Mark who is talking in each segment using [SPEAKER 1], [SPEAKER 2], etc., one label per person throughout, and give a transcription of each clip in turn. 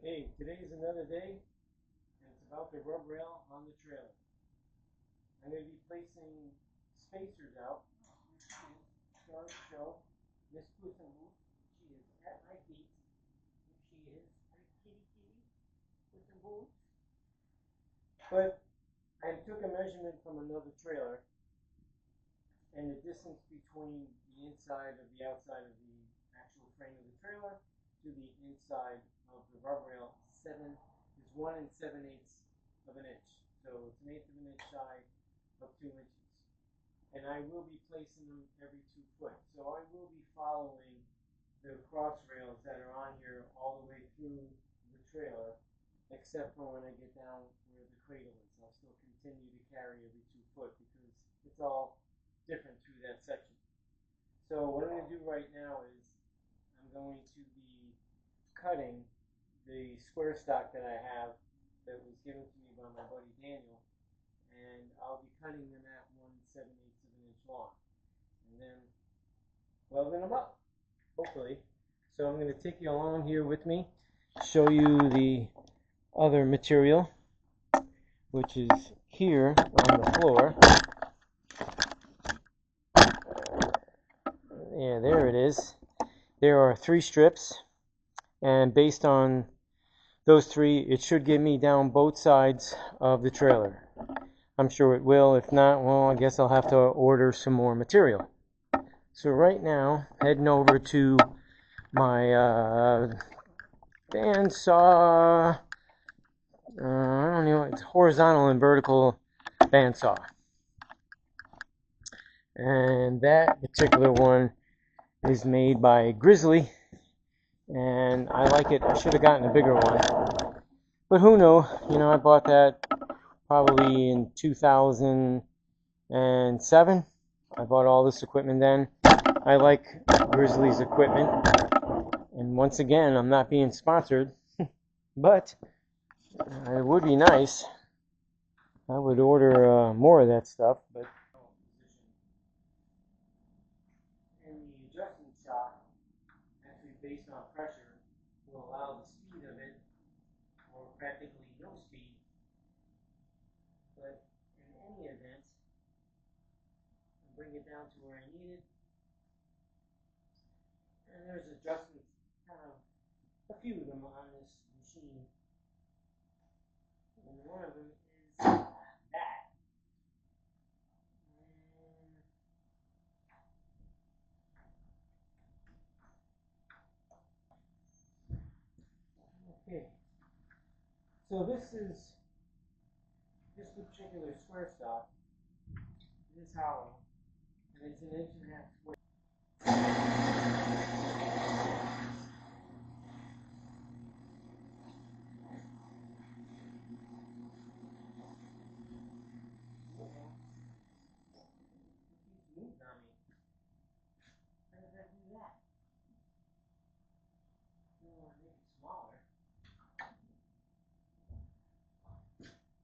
[SPEAKER 1] Hey, today's another day, and it's about the rub rail on the trailer. I'm going to be placing spacers out. Start to show Miss Puss in Boots. She is at my feet. She is my kitty Puss in Boots. But I took a measurement from another trailer, and the distance between the inside of the outside of the actual frame of the trailer to the inside of the rub rail is 1 7/8 of an inch. So it's 1/8 of an inch shy of 2 inches. And I will be placing them every 2 foot. So I will be following the cross rails that are on here all the way through the trailer, except for when I get down where the cradle is. I'll still continue to carry every 2 foot because it's all different through that section. So what I'm going to do right now is I'm going to be cutting the square stock that I have that was given to me by my buddy Daniel, and I'll be cutting them at 1 7/8 of an inch long, and then welding them up, hopefully. So I'm going to take you along here with me, show you the other material, which is here on the floor. Yeah, there it is. There are 3 strips, and based on those 3, it should get me down both sides of the trailer. I'm sure it will. If not, well, I guess I'll have to order some more material. So right now, heading over to my bandsaw. I don't know, it's horizontal and vertical bandsaw. And that particular one is made by Grizzly, and I like it. I should have gotten a bigger one, but who knows? You know, I bought that probably in 2007. I bought all this equipment then. I like Grizzly's equipment, and once again, I'm not being sponsored, but it would be nice. I would order more of that stuff, but and the adjustment shock, actually based on pressure, will allow the speed of it, or practically no speed. But in any event, I'll bring it down to where I need it. And there's adjustments, a few of them on this machine. And one of them is that. Okay. So this particular square stock is hollow, and it's 1.5 inches square.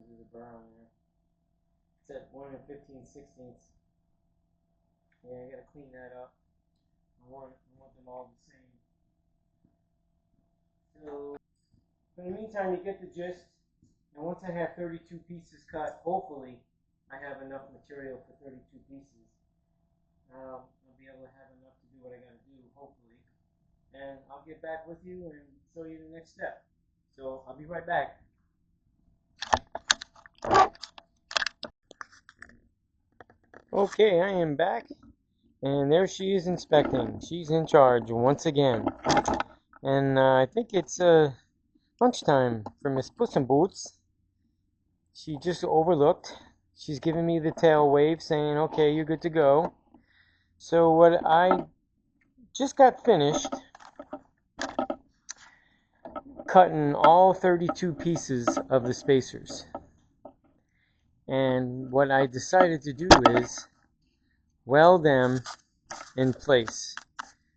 [SPEAKER 1] There's a burr on there. It's at 1 15/16. Yeah, I gotta clean that up. I want them all the same. So, in the meantime, you get the gist. And once I have 32 pieces cut, hopefully, I have enough material for 32 pieces. I'll be able to have enough to do what I gotta do, hopefully. And I'll get back with you and show you the next step. So, I'll be right back. Okay, I am back, and there she is inspecting. She's in charge once again. And I think it's lunchtime for Miss Puss in Boots. She just overlooked. She's giving me the tail wave saying, okay, you're good to go. So what I just got finished cutting all 32 pieces of the spacers. And what I decided to do is weld them in place,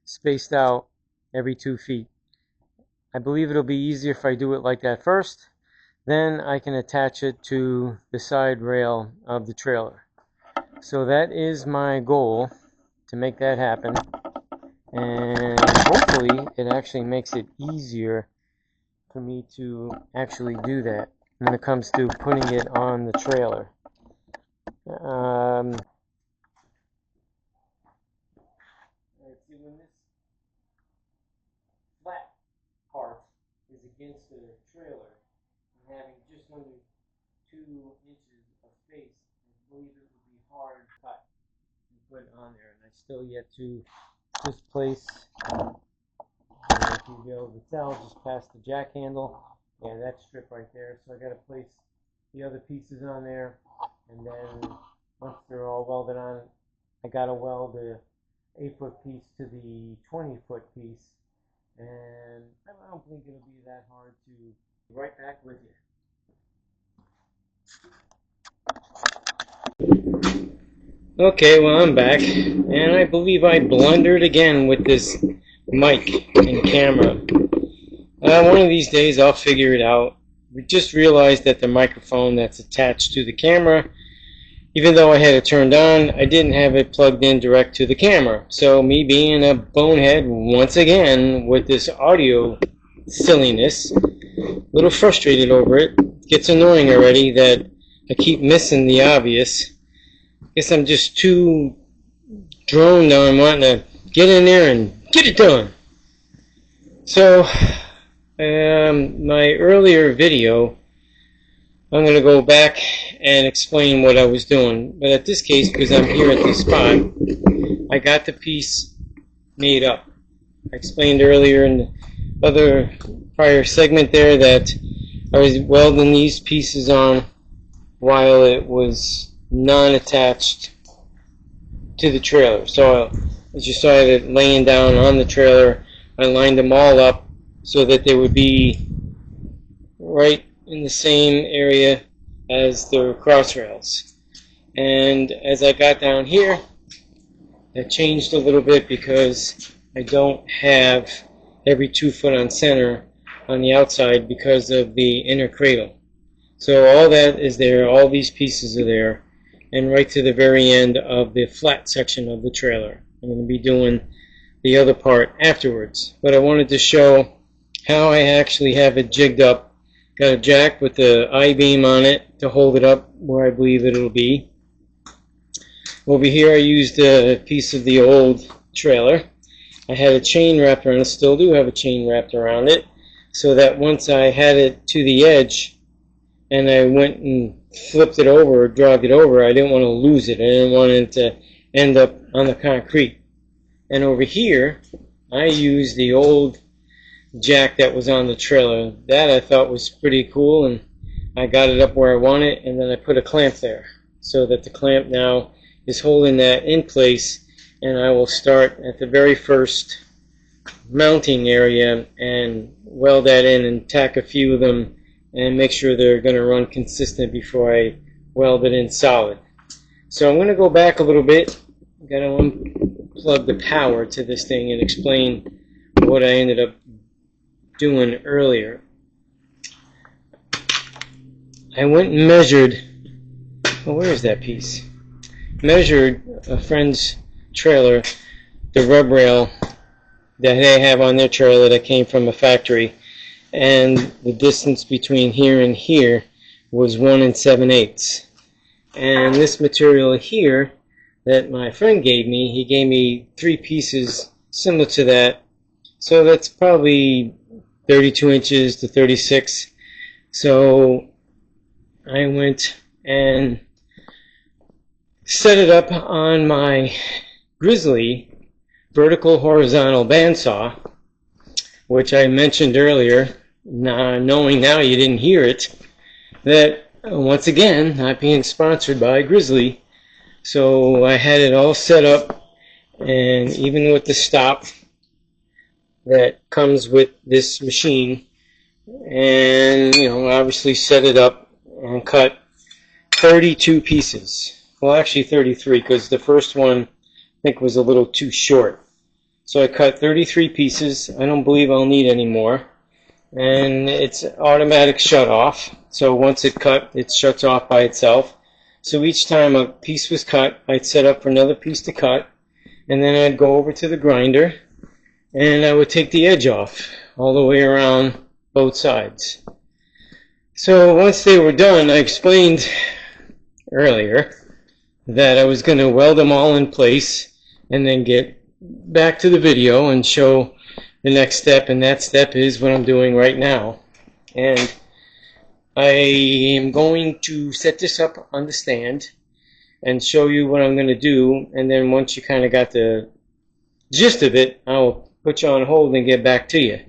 [SPEAKER 1] spaced out every 2 feet. I believe it'll be easier if I do it like that first. Then I can attach it to the side rail of the trailer. So that is my goal, to make that happen. And hopefully it actually makes it easier for me to actually do that when it comes to putting it on the trailer. Let's see, when this flat part is against the trailer and having just under 2 inches of space, I believe it would be hard to cut and put on there. And I still yet to just place, if you'll be able to tell, just past the jack handle, yeah, that strip right there. So I got to place the other pieces on there, and then once they're all welded on, I got to weld the 8-foot piece to the 20-foot piece, and I don't think it'll be that hard to be right back with you. Okay, well, I'm back, and I believe I blundered again with this mic and camera. One of these days I'll figure it out. We just realized that the microphone that's attached to the camera, even though I had it turned on, I didn't have it plugged in direct to the camera. So me being a bonehead once again with this audio silliness, a little frustrated over it. Gets annoying already that I keep missing the obvious. Guess I'm just too droned on wanting to get in there and get it done. So, my earlier video, I'm going to go back and explain what I was doing. But at this case, because I'm here at this spot, I got the piece made up. I explained earlier in the other prior segment there that I was welding these pieces on while it was non-attached to the trailer. So as you saw it laying down on the trailer, I lined them all up so that they would be right in the same area as the cross rails. And as I got down here, that changed a little bit because I don't have every 2 foot on center on the outside because of the inner cradle. So all that is there, all these pieces are there, and right to the very end of the flat section of the trailer. I'm going to be doing the other part afterwards. But I wanted to show how I actually have it jigged up. Got a jack with the I-beam on it to hold it up where I believe it'll be. Over here I used a piece of the old trailer. I had a chain wrapped around it, still do have a chain wrapped around it, so that once I had it to the edge and I went and flipped it over or dragged it over, I didn't want to lose it. I didn't want it to end up on the concrete. And over here I used the old jack that was on the trailer. That I thought was pretty cool, and I got it up where I want it, and then I put a clamp there so that the clamp now is holding that in place, and I will start at the very first mounting area and weld that in and tack a few of them and make sure they're going to run consistent before I weld it in solid. So I'm going to go back a little bit. I'm going to unplug the power to this thing and explain what I ended up doing earlier. I went and measured, oh, where is that piece? Measured a friend's trailer, the rub rail that they have on their trailer that came from a factory, and the distance between here and here was 1 7/8. And this material here that my friend gave me, he gave me 3 pieces similar to that, so that's probably 32 inches to 36. So I went and set it up on my Grizzly vertical horizontal bandsaw, which I mentioned earlier, knowing now you didn't hear it, that once again, not being sponsored by Grizzly, so I had it all set up, and even with the stop that comes with this machine, and obviously set it up and cut 32 pieces. Well, actually 33, because the first one I think was a little too short. So I cut 33 pieces. I don't believe I'll need any more. And it's automatic shut off. So once it cut, it shuts off by itself. So each time a piece was cut, I'd set up for another piece to cut, and then I'd go over to the grinder and I would take the edge off all the way around both sides. So once they were done, I explained earlier that I was going to weld them all in place and then get back to the video and show the next step, and that step is what I'm doing right now. And I am going to set this up on the stand and show you what I'm going to do, and then once you kind of got the gist of it, I'll put you on hold and get back to you.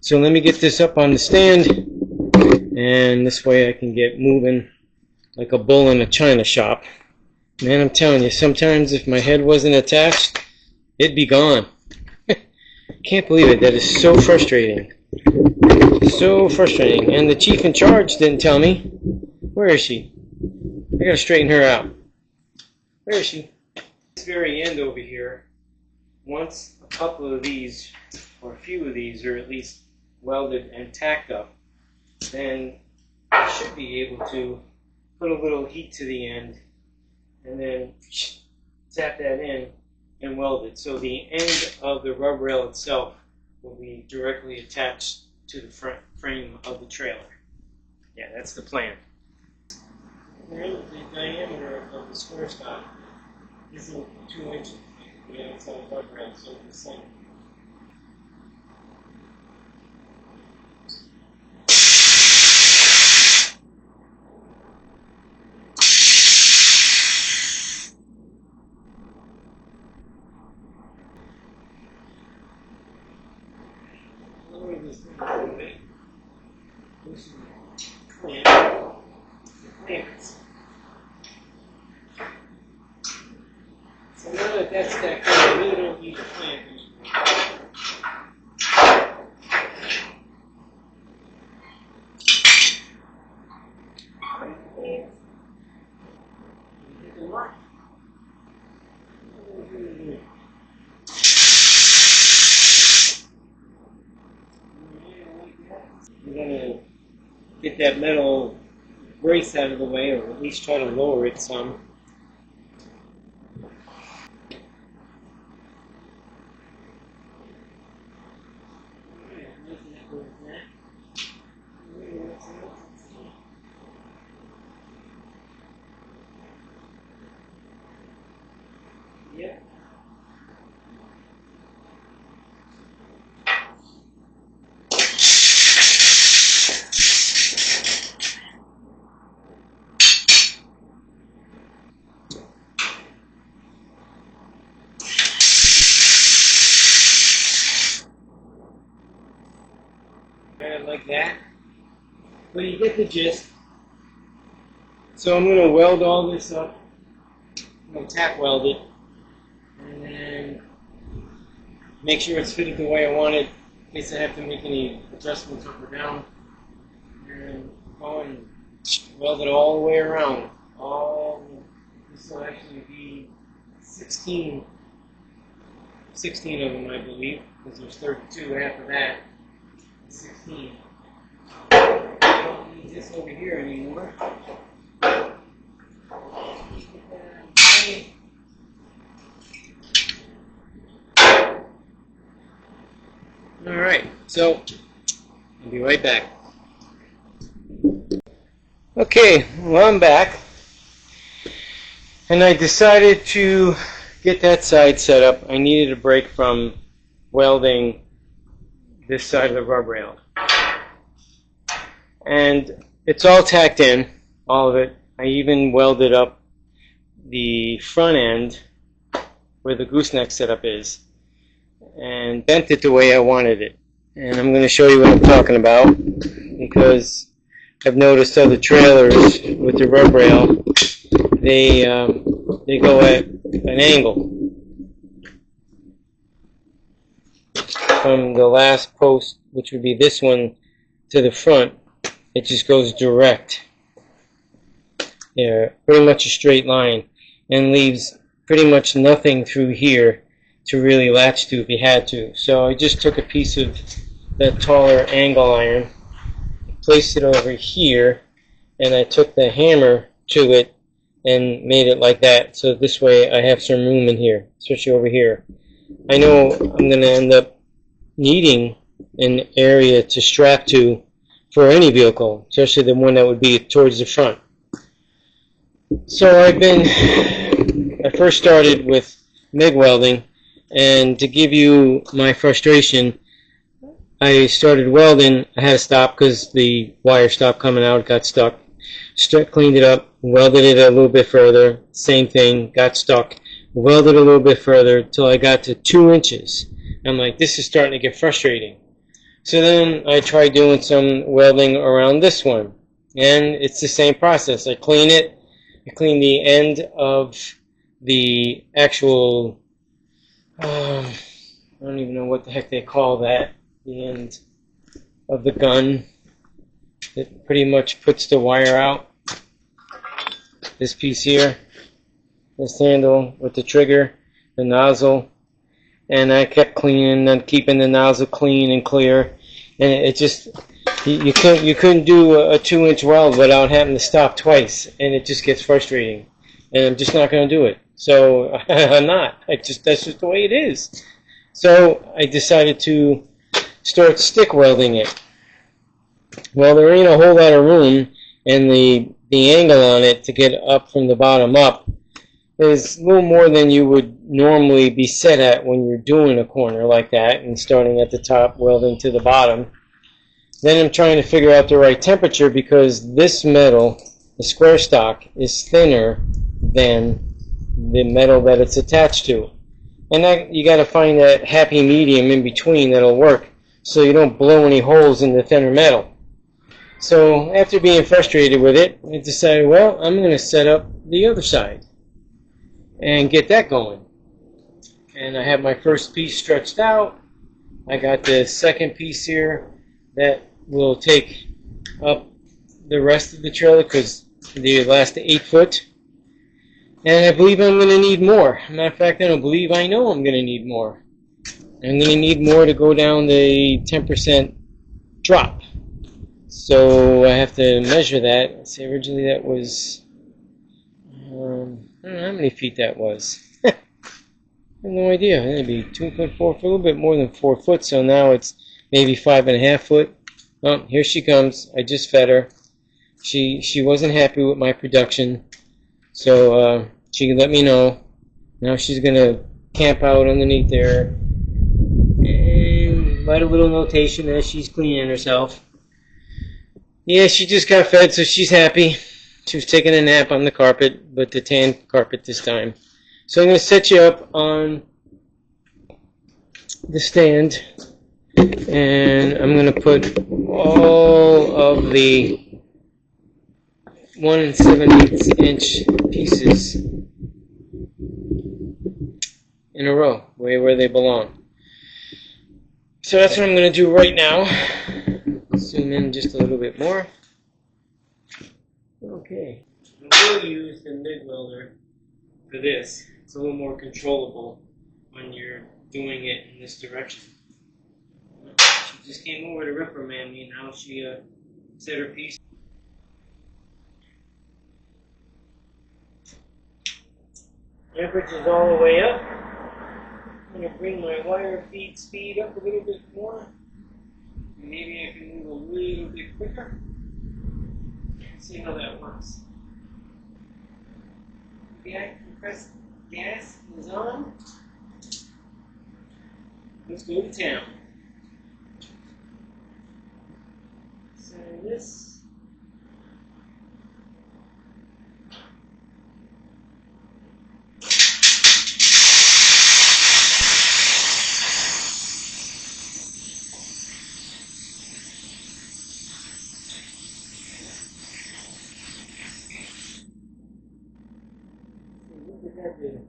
[SPEAKER 1] So let me get this up on the stand, and this way I can get moving like a bull in a china shop. Man, I'm telling you, sometimes if my head wasn't attached, it'd be gone. Can't believe it. That is so frustrating. So frustrating. And the chief in charge didn't tell me. Where is she? I gotta straighten her out. Where is she? This very end over here, once a couple of these, or a few of these, are at least welded and tacked up, then I should be able to put a little heat to the end and then tap that in and weld it. So the end of the rub rail itself will be directly attached to the front frame of the trailer. Yeah, that's the plan. The diameter of the square stock isn't 2 inches. The outside rub rail, so the same. So now that that's stacked in, I really don't need to clamp anymore. I'm going to get that metal brace out of the way, or at least try to lower it some. Yep. Kind of like that. But you get the gist. So I'm going to weld all this up. I'm going to tack weld it. And then make sure it's fitted the way I want it, in case I have to make any adjustments up or down. And go and weld it all the way around. This will actually be 16 of them, I believe, because there's 32 after that. 16. I don't need this over here anymore. Alright, so I'll be right back. Okay, well, I'm back. And I decided to get that side set up. I needed a break from welding this side of the rub rail. And it's all tacked in, all of it. I even welded up the front end where the gooseneck setup is and bent it the way I wanted it. And I'm going to show you what I'm talking about, because I've noticed other trailers with the rub rail, they go at an angle. From the last post, which would be this one, to the front, it just goes direct. Yeah, pretty much a straight line, and leaves pretty much nothing through here to really latch to if you had to. So I just took a piece of that taller angle iron, placed it over here, and I took the hammer to it and made it like that. So this way I have some room in here, especially over here. I know I'm going to end up needing an area to strap to for any vehicle, especially the one that would be towards the front. So I first started with MIG welding, and to give you my frustration, I started welding. I had to stop because the wire stopped coming out, got stuck. Cleaned it up, welded it a little bit further, same thing, got stuck. Welded a little bit further till I got to 2 inches. I'm like, this is starting to get frustrating. So then I tried doing some welding around this one, and it's the same process. I clean it, I clean the end of the actual, I don't even know what the heck they call that, the end of the gun that pretty much puts the wire out. This piece here, this handle with the trigger, the nozzle, and I kept cleaning and keeping the nozzle clean and clear, and it just, you couldn't do a 2-inch weld without having to stop twice, and it just gets frustrating, and I'm just not going to do it. So I'm not. That's just the way it is. So I decided to start stick welding it. Well, there ain't a whole lot of room, and the angle on it to get up from the bottom up is a little more than you would normally be set at when you're doing a corner like that and starting at the top, welding to the bottom. Then I'm trying to figure out the right temperature because this metal, the square stock, is thinner than the metal that it's attached to. And that, you got to find that happy medium in between that'll work so you don't blow any holes in the thinner metal. So after being frustrated with it, I decided, well, I'm going to set up the other side and get that going. And I have my first piece stretched out. I got the second piece here that will take up the rest of the trailer because they last 8 foot. And I believe I'm going to need more. Matter of fact, I don't believe, I know I'm going to need more. I'm going to need more to go down the 10% drop. So I have to measure that. Let's see, originally that was, I don't know how many feet that was. I have no idea. It'd be 2.4 for a little bit more than 4 foot. So now it's maybe 5.5 foot. Oh, here she comes. I just fed her. She wasn't happy with my production, so she let me know. Now she's gonna camp out underneath there and write a little notation as she's cleaning herself. Yeah, she just got fed, so she's happy. She was taking a nap on the carpet, but the tan carpet this time. So I'm going to set you up on the stand, and I'm going to put all of the 1 7/8 inch pieces in a row, where they belong. So that's what I'm going to do right now. Zoom in just a little bit more. Okay. I will use the MIG welder for this. It's a little more controllable when you're doing it in this direction. She just came over to reprimand me, and now she set her piece. Temperature's all the way up. I'm going to bring my wire feed speed up a little bit more. Maybe I can move a little bit quicker. Let's see how that works. Okay, compressed gas is on. Let's go to town. Center this. Look at that there.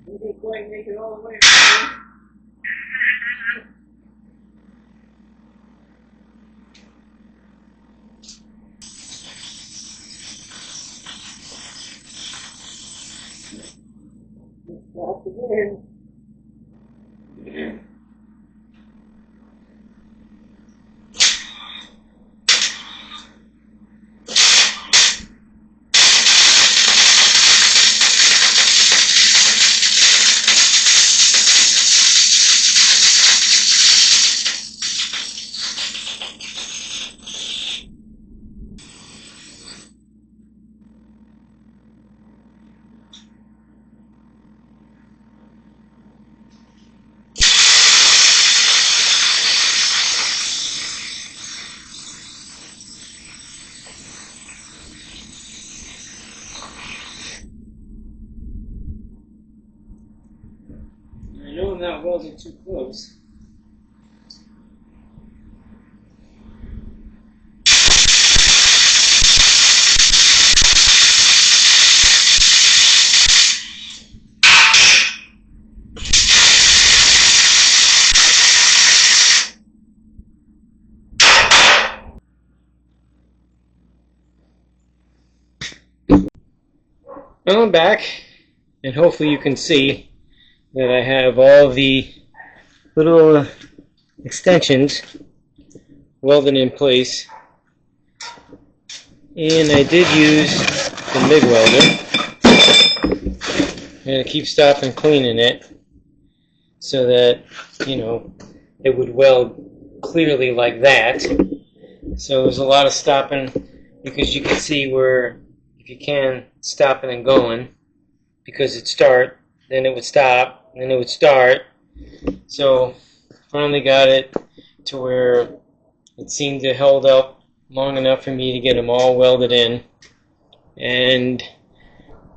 [SPEAKER 1] We didn't quite make it all the way. Stop again. I know I'm not welding too close. Well, I'm back, and hopefully you can see that I have all the little extensions welded in place, and I did use the MIG welder. I'm going to keep stopping cleaning it so that, you know, it would weld clearly like that. So there's a lot of stopping, because you can see where, if you can, stopping and going, because it'd start, then it would stop, then it would start. So finally got it to where it seemed to hold up long enough for me to get them all welded in, and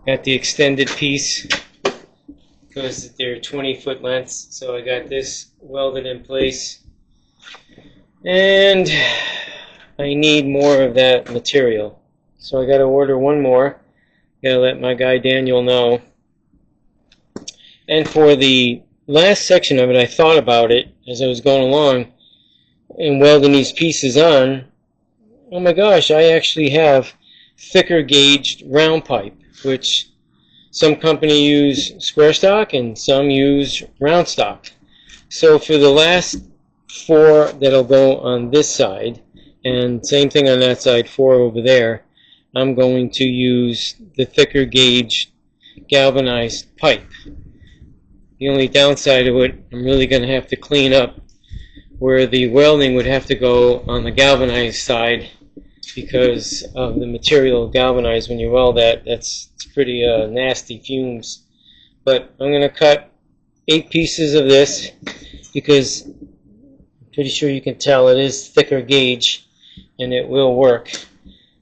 [SPEAKER 1] got the extended piece because they're 20-foot lengths. So I got this welded in place, and I need more of that material. So I got to order one more. Got to let my guy Daniel know. And for the last section of it, I thought about it as I was going along and welding these pieces on. Oh my gosh, I actually have thicker gauged round pipe, which some company use square stock and some use round stock. So for the last 4 that'll go on this side, and same thing on that side, 4 over there, I'm going to use the thicker gauge galvanized pipe. The only downside of it, I'm really going to have to clean up where the welding would have to go on the galvanized side, because of the material galvanized when you weld that. It's pretty nasty fumes. But I'm going to cut 8 pieces of this, because I'm pretty sure you can tell it is thicker gauge and it will work,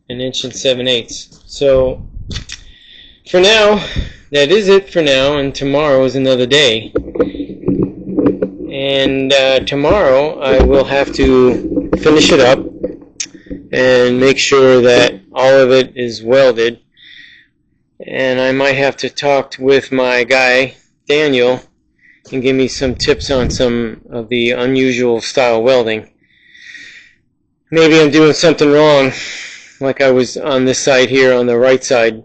[SPEAKER 1] 1 7/8 inches. So for now, that is it for now, and tomorrow is another day. And tomorrow I will have to finish it up and make sure that all of it is welded. And I might have to talk with my guy Daniel and give me some tips on some of the unusual style welding. Maybe I'm doing something wrong, like I was on this side here on the right side,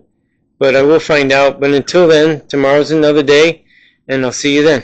[SPEAKER 1] but I will find out. But until then, tomorrow's another day, and I'll see you then.